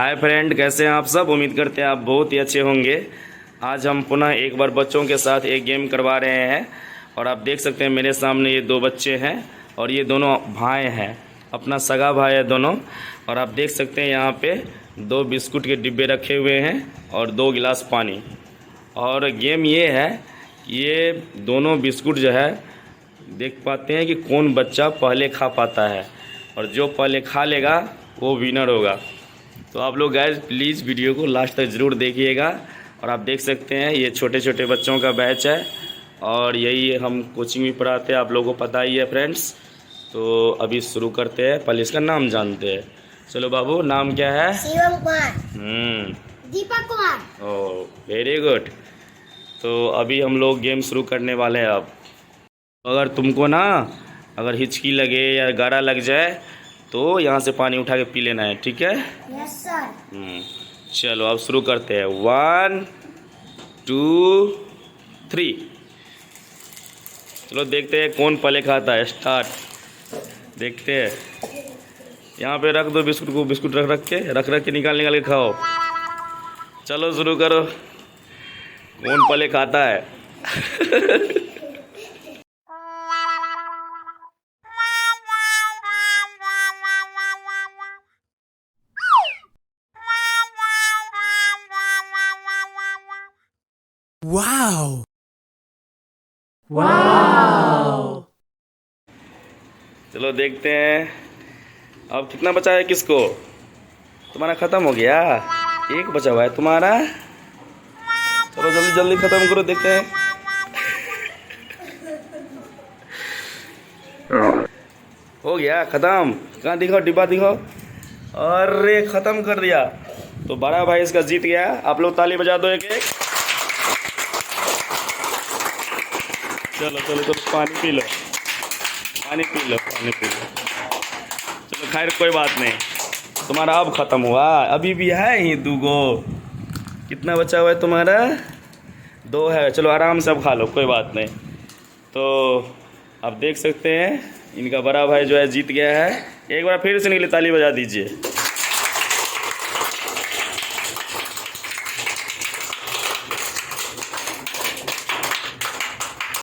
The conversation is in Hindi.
हाय फ्रेंड, कैसे हैं आप सब। उम्मीद करते हैं आप बहुत ही अच्छे होंगे। आज हम पुनः एक बार बच्चों के साथ एक गेम करवा रहे हैं और आप देख सकते हैं मेरे सामने ये दो बच्चे हैं और ये दोनों भाई हैं, अपना सगा भाई है दोनों। और आप देख सकते हैं यहाँ पे 2 बिस्कुट के डिब्बे रखे हुए हैं और 2 गिलास पानी। और गेम ये है, ये दोनों बिस्कुट जो है देख पाते हैं कि कौन बच्चा पहले खा पाता है और जो पहले खा लेगा वो विनर होगा। तो आप लोग गाइस प्लीज़ वीडियो को लास्ट तक ज़रूर देखिएगा। और आप देख सकते हैं ये छोटे छोटे बच्चों का बैच है और यही हम कोचिंग भी पढ़ाते हैं, आप लोगों को पता ही है फ्रेंड्स। तो अभी शुरू करते हैं, पहले इसका नाम जानते हैं। चलो बाबू, नाम क्या है? Shivam Kumar. Deepak Kumar. Oh very good. तो अभी हम लोग गेम शुरू करने वाले हैं। अब अगर तुमको ना अगर हिचकी लगे या गारा लग जाए तो यहाँ से पानी उठा के पी लेना है, ठीक है? Yes sir. चलो अब शुरू करते हैं। 1 2 3। चलो देखते हैं कौन पहले खाता है। स्टार्ट। देखते हैं, यहाँ पे रख दो बिस्कुट को, बिस्कुट रख के निकाल के खाओ। चलो शुरू करो, कौन पहले खाता है? Wow! Wow! चलो देखते हैं अब कितना बचा है। किसको? तुम्हारा खत्म हो गया, एक बचा हुआ है तुम्हारा। चलो जल्दी जल्दी खत्म करो, देखते हैं। हो गया खत्म। कहाँ दिखाओ, डिब्बा दिखाओ। अरे खत्म कर दिया। तो बड़ा भाई इसका जीत गया। आप लोग ताली बजा दो एक एक। चलो चलो चलो, पानी पी लो, पानी पी लो, पानी पी लो। चलो खैर कोई बात नहीं, तुम्हारा अब ख़त्म हुआ। अभी भी है ही 2 गो। कितना बचा हुआ है तुम्हारा? 2 है। चलो आराम से अब खा लो, कोई बात नहीं। तो आप देख सकते हैं इनका बड़ा भाई जो है जीत गया है। एक बार फिर से निकले, ताली बजा दीजिए।